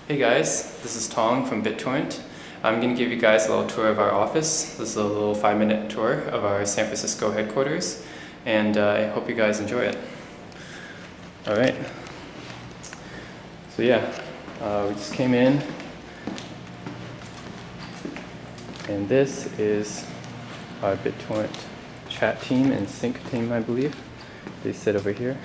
Hey guys, this is Tom from BitTorrent. I'm going to give you guys a little tour of our office. This is a little 5-minute tour of our San Francisco headquarters, and I hope you guys enjoy it. Alright, so yeah, we just came in, and this is our BitTorrent chat team and sync team, I believe. They sit over here.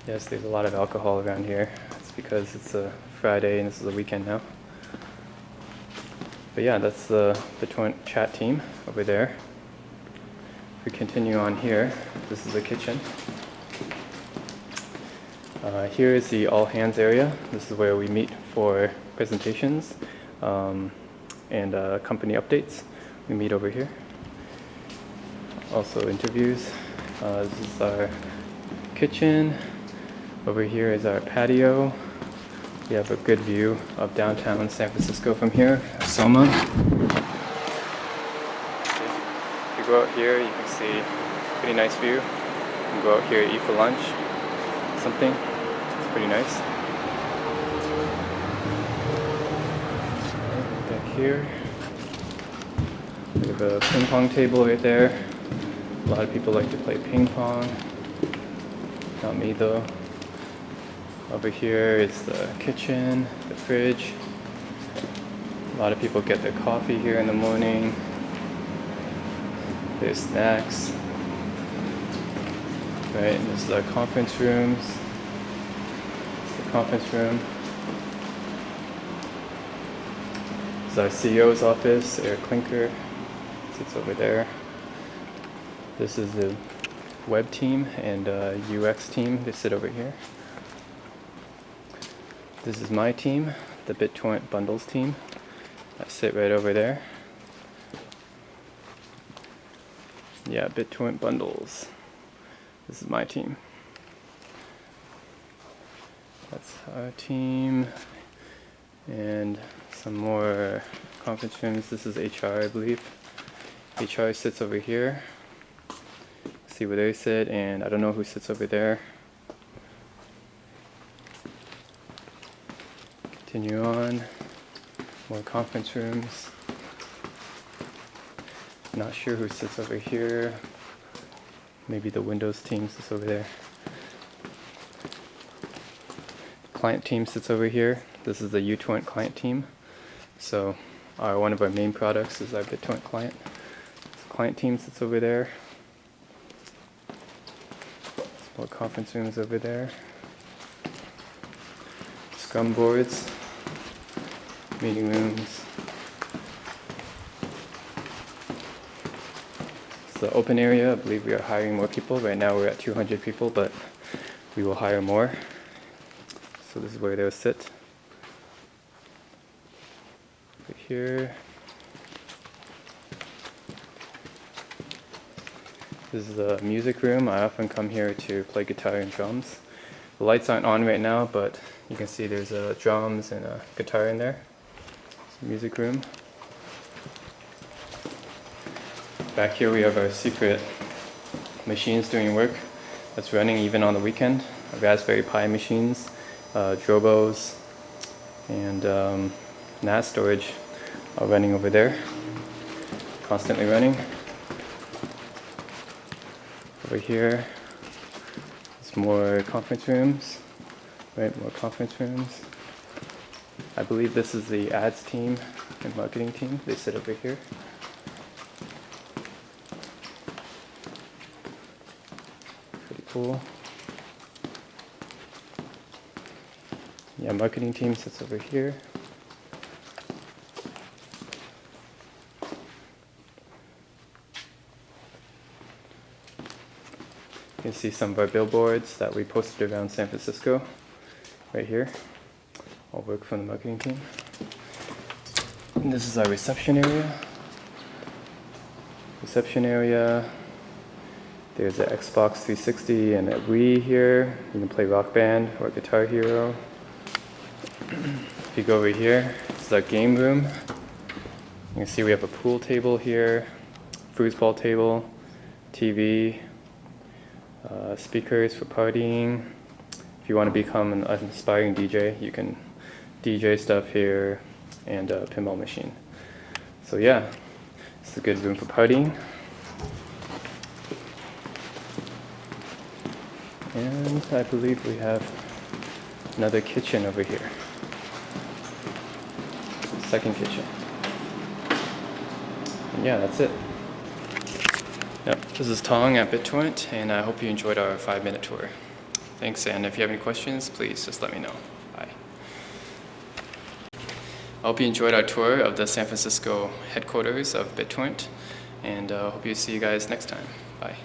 Yes, there's a lot of alcohol around here. It's because it's a Friday and this is a weekend now. But yeah, that's the BitTorrent chat team over there. If we continue on here, this is the kitchen. Here is the all hands area. This is where we meet for presentations and company updates. We meet over here. Also interviews. This is our kitchen. Over here is our patio. We have a good view of downtown San Francisco from here, Soma. If you go out here, you can see a pretty nice view. You can go out here, eat for lunch, something. It's pretty nice. Back here, we have a ping pong table right there. A lot of people like to play ping pong. Not me though. Over here is the kitchen, the fridge. A lot of people get their coffee here in the morning. There's snacks. Right, and this is our conference rooms. It's the conference room. This is our CEO's office. Eric Klinker sits over there. This is the web team and UX team. They sit over here. This is my team, the BitTorrent Bundles team. I sit right over there. Yeah, BitTorrent Bundles. This is my team. That's our team. And some more conference rooms. This is HR, I believe. HR sits over here. See where they sit, and I don't know who sits over there. Continue on, more conference rooms. Not sure who sits over here. Maybe the Windows team sits over there. Client team sits over here. This is the uTorrent client team. So one of our main products is our BitTorrent client. This client team sits over there. Some more conference rooms over there. Scrum boards. Meeting rooms. It's the open area. I believe we are hiring more people. Right now we're at 200 people, but we will hire more. So this is where they'll sit. Right here. This is the music room. I often come here to play guitar and drums. The lights aren't on right now, but you can see there's drums and a guitar in there. Music room. Back here we have our secret machines doing work that's running even on the weekend. Our Raspberry Pi machines, Drobos, and NAS storage are running over there, constantly running. Over here, there's more conference rooms, right? More conference rooms. I believe this is the ads team and marketing team. They sit over here. Pretty cool. Yeah, marketing team sits over here. You can see some of our billboards that we posted around San Francisco, right here. All work from the marketing team. And this is our reception area. Reception area. There's an Xbox 360 and a Wii here. You can play Rock Band or Guitar Hero. If you go over here, this is our game room. You can see we have a pool table here, foosball table, TV, speakers for partying. If you want to become an aspiring DJ, you can DJ stuff here, and a pinball machine. So yeah, it's a good room for partying. And I believe we have another kitchen over here. Second kitchen. And yeah, that's it. Yep, this is Tong at BitTorrent, and I hope you enjoyed our 5-minute tour. Thanks, and if you have any questions, please just let me know. Bye. I hope you enjoyed our tour of the San Francisco headquarters of BitTorrent, and hope you see you guys next time. Bye.